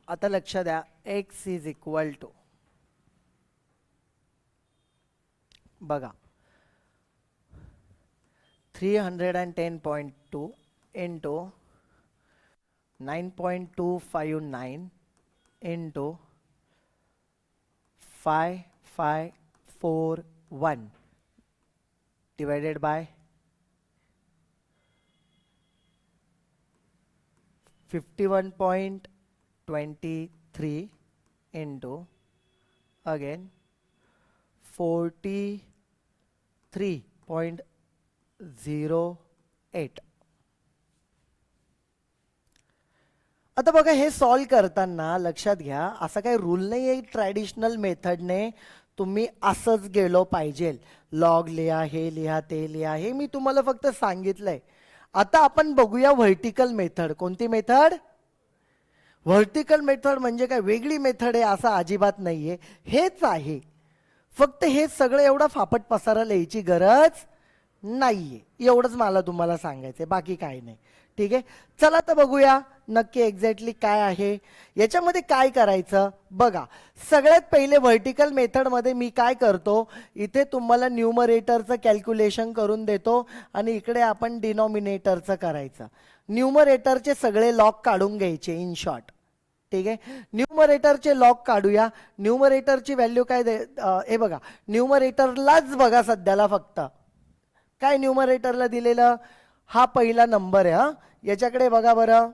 आता लक्ष द्या, x इज इक्वल टू बघा 310.2 into 9.259 into 5541 divided by 51.23 into again 43.08. आता बघा हे सॉल्व करताना लक्षात घ्या, असा काही रूल नाही आहे ट्रॅडिशनल मेथडने तुम्ही असंच गेलो पाहिजे, लॉग लिहा, हे लिहा, ते लिहा. हे मी तुम्हाला फक्त सांगितलंय. आता आपण बघूया व्हर्टिकल मेथड. कोणती मेथड? व्हर्टिकल मेथड म्हणजे काय वेगळी मेथड आहे असं अजिबात नाहीये, हेच आहे. फक्त हे सगळं एवढा फापट पसारा लिहायची गरज नाहीये, एवढंच मला तुम्हाला सांगायचंय, बाकी काही नाही. ठीक आहे, चला तर बघूया नक्की एक्झॅक्टली काय आहे याच्यामध्ये. काय करायचं बघा, सगळ्यात पहिले व्हर्टिकल मेथडमध्ये मी काय करतो, इथे तुम्हाला न्यूमरेटरचं कॅल्क्युलेशन करून देतो आणि इकडे आपण डिनॉमिनेटरचं करायचं. न्यूमरेटरचे सगळे लॉग काढून घ्यायचे इन शॉर्ट. ठीक आहे, न्यूमरेटरचे लॉग काढूया. न्यूमरेटरची व्हॅल्यू काय हे बघा, न्यूमरेटरलाच बघा सध्याला फक्त काय न्यूमरेटरला दिलेलं, हा पहिला नंबर आहे. हा याच्याकडे बघा बरं,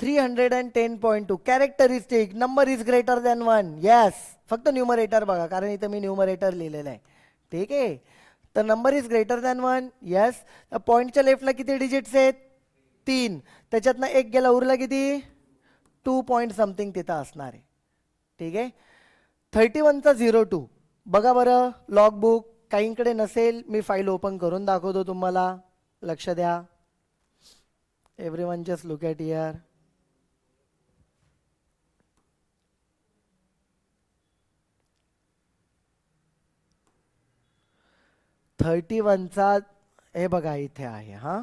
310.2 characteristic number is greater than 1. Yes, फक्त न्यूमरेटर बघा कारण इथं मी न्यूमरेटर लिहिलेलं आहे. ठीक आहे, तर number is greater than 1. Yes, पॉईंटच्या लेफ्टला किती डिजिट्स आहेत? 3. त्याच्यातनं एक गेला, उरला किती? 2 पॉईंट समथिंग तिथं असणार आहे. ठीक आहे, 31चा 02 बघा बरं, लॉग बुक काहींकडे नसेल, मी फाईल ओपन करून दाखवतो तुम्हाला. लक्ष द्या, everyone just look at here. हे बघा इथे आहे. हा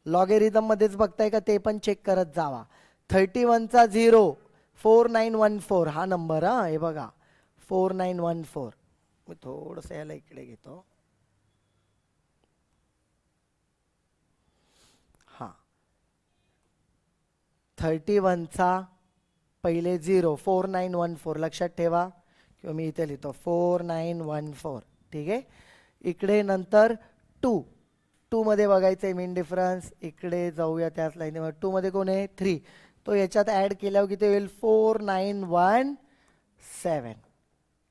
लॉगेरिथम मध्येच बघताय का ते पण चेक करत जावा. 31चा 0 4914 हा नंबर. हा हे बघा 4914. मी थोडंसं याला इकडे घेतो. हा 31चा पहिले 0 4914 लक्षात ठेवा, किंवा मी इथे लिहितो 4914. ठीक आहे, इकडे नंतर 2 मध्ये बघायचं आहे मेन डिफरन्स. इकडे जाऊया त्याच लाईनीवर. 2 मध्ये कोण आहे? 3. तो याच्यात ॲड केल्यावर किती होईल? 4917.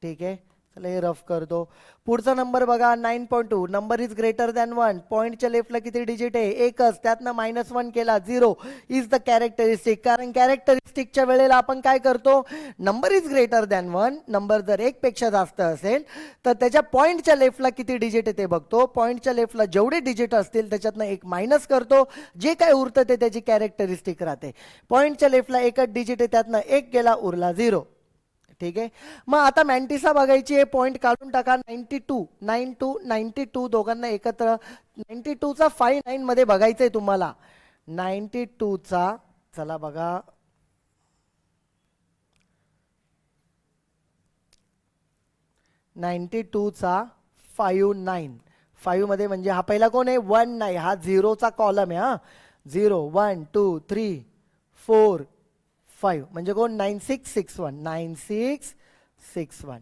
ठीक आहे, चला हे रफ करतो. पुढचा नंबर बघा 9.2 नंबर इज ग्रेटर दॅन 1. पॉईंटच्या लेफ्टला किती डिजिट आहे? एकच. त्यातनं -1 केला, 0 इज द कॅरेक्टरिस्टिक. कारण कॅरेक्टरिस्टिकच्या वेळेला आपण काय करतो, number is greater than 1, number जर 1 पेक्षा जास्त असेल तर त्याच्या पॉईंटच्या लेफ्टला किती डिजिट आहे ते बघतो. पॉईंटच्या लेफ्टला जेवढे डिजिट असतील त्याच्यातनं एक मायनस करतो, जे काय उरतं ते त्याची कॅरेक्टरिस्टिक राहते. पॉईंटच्या लेफ्टला एकच डिजिट आहे, त्यातनं एक गेला, उरला 0. ठीक आहे, मग आता मॅन्टिसा बघायची आहे. पॉईंट काढून टाका. 92 दोघांना एकत्र. 92चा 59 मध्ये बघायचं आहे तुम्हाला. 92चा चला बघा, 92चा 59. 5 मध्ये म्हणजे हा पहिला कोण आहे? 1 नाही, हा 0चा कॉलम आहे. हा 0 1 2 3 4 5 म्हणजे कोण? 9661. 9661.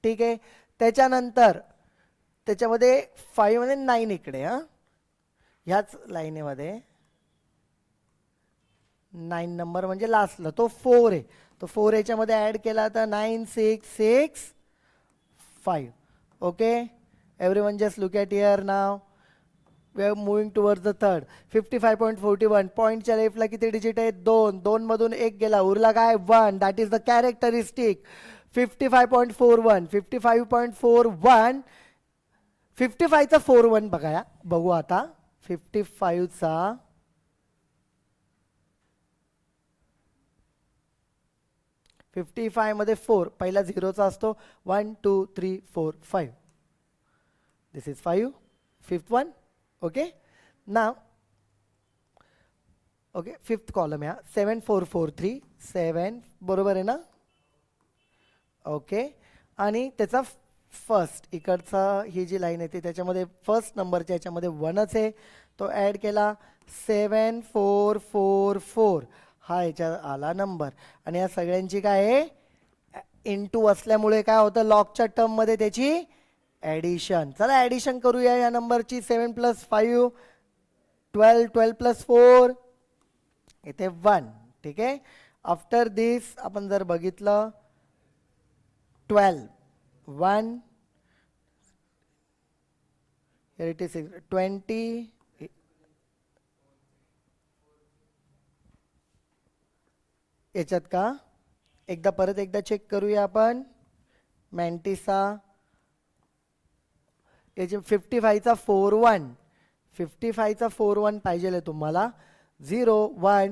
ठीक आहे, त्याच्यानंतर त्याच्यामध्ये 5 मध्ये 9 इकडे. हा ह्याच लाईनीमध्ये 9 नंबर म्हणजे लास्टला तो 4 आहे. तो 4 याच्यामध्ये ॲड केला तर 9665. Okay, everyone just look at here now. We are moving towards the third. 55.41 पॉईंटच्या लेफ्टला किती डिजिट आहेत? 2. 2 मधून एक गेला, उरला काय? 1. That is the characteristic. 55.41 55.41 55चा 41 बघा. बघू आता 55चा 55 मध्ये 4 पहिला 0चा असतो. 1 2 3 4 5. दिस is 5. 5th one. Okay, now okay, fifth column ह्या 7443 7 बरोबर आहे ना. ओके, आणि त्याचा फर्स्ट इकडचा ही जी लाईन येते त्याच्यामध्ये फर्स्ट नंबरच्या याच्यामध्ये 1च आहे, तो ॲड केला 7444 हा याच्या आला नंबर. आणि या सगळ्यांची काय आहे इंटू असल्यामुळे काय होतं लॉगच्या टर्ममध्ये त्याची ॲडिशन. चला ॲडिशन करूया या नंबरची. 7 + 5 12 12 + 4 इथे 1. ठीक आहे. आफ्टर दिस आपण जर बघितलं 12 1 here it is 20 याच्यात का एकदा परत एकदा चेक करूया आपण. मॅन्टिसा याचे 55चा 41 55चा 41 पाहिजे तुम्हाला. 0 1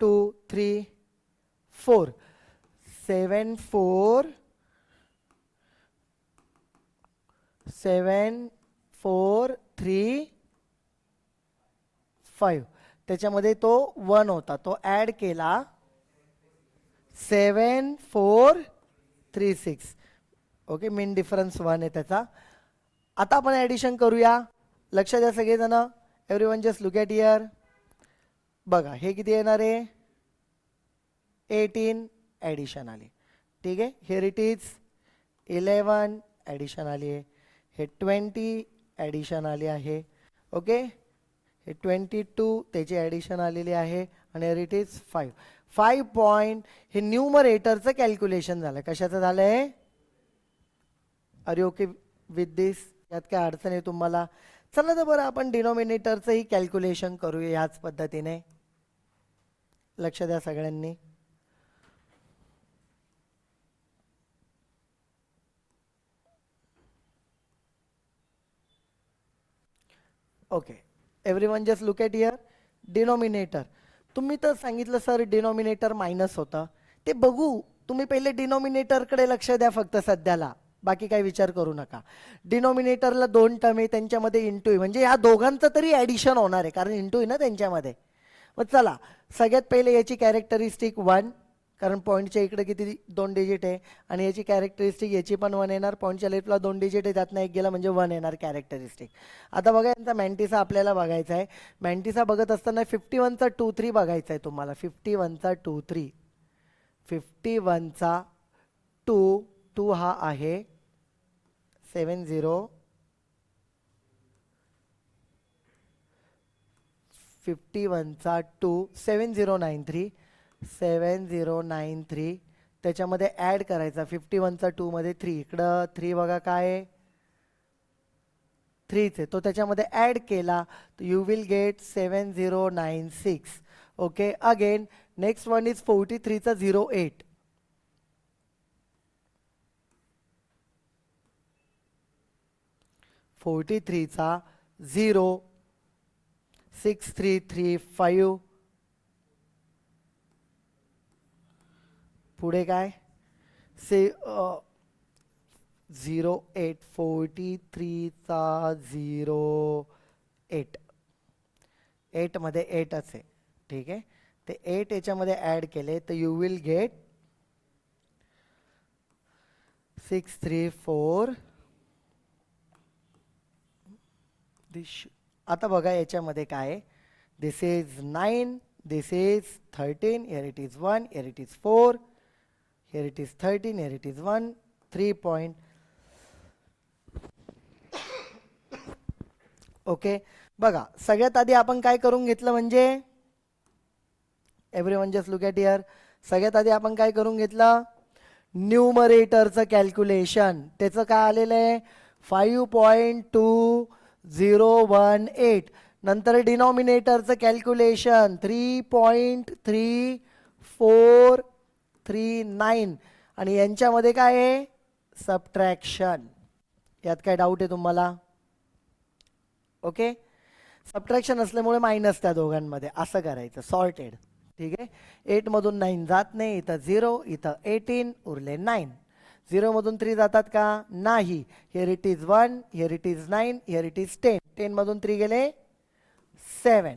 2 3 4 7 4 7 4 3 5 त्याच्यामध्ये तो 1 होता, तो ॲड केला 7 4 3 6. ओके, मेन डिफरन्स 1 आहे त्याचा. आता आपण ॲडिशन करूया. लक्ष द्या सगळेजण. Everyone just look at here. बघा हे किती येणार आहे 18 ॲडिशन आली. ठीक आहे. हिअर इट इज 11 ॲडिशन आली आहे. हे 20 ॲडिशन आली आहे. ओके, हे 22 त्याची ॲडिशन आलेली आहे. आणि हिअर इट इज 5 5 पॉईंट. हे न्यूमरेटरचं कॅल्क्युलेशन झालं. कशाचं झालं आहे. आर यू ओके विथ दिस. यात काय अडचण आहे तुम्हाला. चला तर बरं आपण डिनॉमिनेटरचंही कॅल्क्युलेशन करूया याच पद्धतीने. लक्ष द्या सगळ्यांनी. Okay, everyone just look at here. Denominator तुम्ही तर सांगितलं सर डिनॉमिनेटर मायनस होतं, ते बघू. तुम्ही पहिले डिनॉमिनेटरकडे लक्ष द्या फक्त सध्याला, बाकी काही विचार करू नका. डिनॉमिनेटरला 2 टर्म आहे, त्यांच्यामध्ये इंटू आहे, म्हणजे ह्या दोघांचं तरी ॲडिशन होणार आहे कारण इंटू आहे ना त्यांच्यामध्ये. मग चला सगळ्यात पहिले याची कॅरेक्टरिस्टिक 1, कारण पॉईंटच्या इकडे किती 2 डिजिट आहे. आणि याची कॅरेक्टरिस्टिक याची पण 1 येणार. पॉईंटच्या लेफ्टला 2 डिजिट आहे, त्यातनं एक गेला म्हणजे 1 येणार कॅरेक्टरिस्टिक. आता बघा यांचा मॅन्टिसा आपल्याला बघायचा आहे. मॅन्टिसा बघत असताना 51चा 2 3 बघायचा आहे तुम्हाला. 51चा 2 3 51चा 2 2 हा आहे 70 51चा 2 7093 7093 त्याच्यामध्ये ॲड करायचा. 51चा 2 मध्ये 3 इकडं 3 बघा काय आहे 3च आहे, तो त्याच्यामध्ये ॲड केला तर you will get 7096. Okay, again next one is 43चा 08 43चा 0 6335 पुढे काय 08 43चा 08 8 मध्ये 8च आहे. ठीक आहे, ते 8 याच्यामध्ये ॲड केले तर यू विल गेट 634. आता बघा याच्यामध्ये काय this is 9 this is 13 here it is 1 here it is 4 here it is 13 here it is 1 3 point. Okay, बघा सगळ्यात आधी आपण काय करून घेतलं म्हणजे everyone just look at here. सगळ्यात आधी आपण काय करून घेतलं न्यूमरेटरचं कॅल्क्युलेशन. त्याचं काय आलेलं आहे 5.2018. नंतर डिनॉमिनेटरचं कॅल्क्युलेशन 3.3439 आणि यांच्यामध्ये काय आहे सबट्रॅक्शन. यात काय डाऊट आहे तुम्हाला. ओके, सबट्रॅक्शन असल्यामुळे मायनस त्या दोघांमध्ये असं करायचं सॉर्टेड. ठीक आहे, 8 मधून 9 जात नाही, इथं 0 इथं 18 उरले 9. 0 मधून 3 जातात का नाही. Here it is 1 here it is 9 here it is 10 10 मधून 3 गेले 7.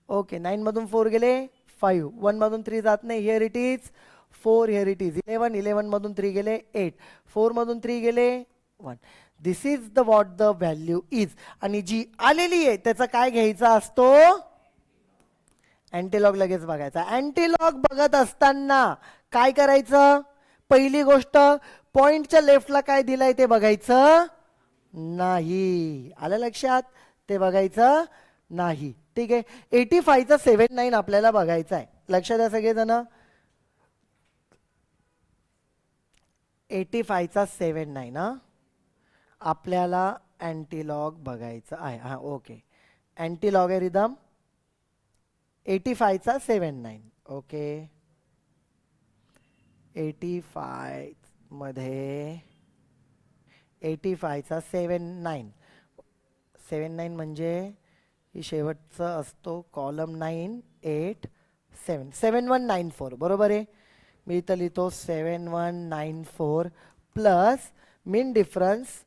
ओके 9 मधून 4 गेले 5, 1 मधून 3 जात नाही, here it is 4, here it is 11, 11 मधून 3 गेले 8, 4 मधून 3 गेले 1. This is the what the value is. आणि जी आलेली आहे त्याचा काय घ्यायचा असतो, अँटीलॉग लगेच बघायचा. अँटीलॉग बघत असताना काय करायचं, पहिली गोष्ट पॉइंटच्या लेफ्टला काय दिलंय ते बघायचं नाही. आलं लक्षात, ते बघायचं नाही. ठीक आहे, 85चा 79 आपल्याला बघायचा आहे. लक्षात द्या सगळेजण, 85चा 79 आपल्याला अँटीलॉग बघायचं आहे. हा ओके, अँटी लॉगॅरिथम 85चा 79. ओके, 85 मध्ये 85चा 79, 79 म्हणजे ही शेवटचा असतो कॉलम 9, 8, 7, 7194 बरोबर आहे. मी इथं लिहितो 7194 प्लस मीन डिफरन्स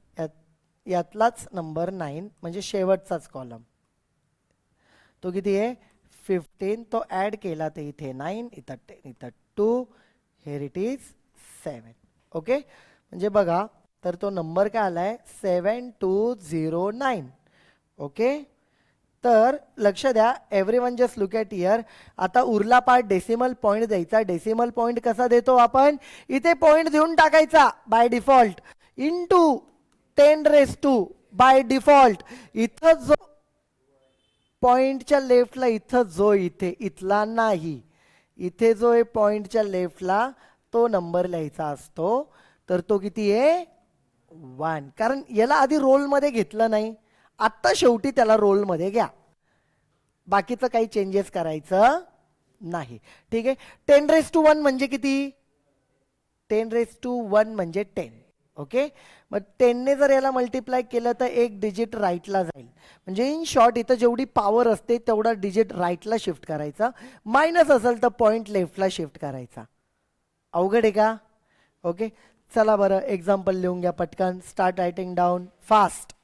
यातलाच नंबर 9 म्हणजे शेवटचाच कॉलम, तो किती आहे 15. तो ॲड केला तर इथे 9, इथं 10, इथं 2, हेअर इट इज 7. ओके, म्हणजे बघा तर तो नंबर काय आलाय 7209. ओके, तर लक्ष द्या, everyone just look at here. आता उरला पार्ट डेसिमल पॉईंट द्यायचा. डेसिमल पॉईंट कसा देतो आपण, इथे पॉईंट देऊन टाकायचा by default, into 10⁻². By default इथं जो पॉइंटच्या लेफ्टला, इथं जो इथे इथला नाही, इथे जो आहे पॉइंटच्या लेफ्टला तो नंबर लिहायचा असतो. तर तो किती आहे 1, कारण याला आधी रोलमध्ये घेतलं नाही, आत्ता शेवटी त्याला रोलमध्ये घ्या, बाकीचं काही चेंजेस करायचं नाही. ठीक आहे, 10⁻1 म्हणजे किती, 10⁻1 म्हणजे 10. ओके, मग 10ने जर याला मल्टिप्लाय केलं तर एक डिजिट राईटला जाईल. म्हणजे इन शॉर्ट इथं जेवढी पॉवर असते तेवढा डिजिट राईटला शिफ्ट करायचा, मायनस असेल तर पॉईंट लेफ्टला शिफ्ट करायचा. अवघड आहे का. ओके, चला बरं एक्झाम्पल लिहून घ्या पटकन. Start writing down fast.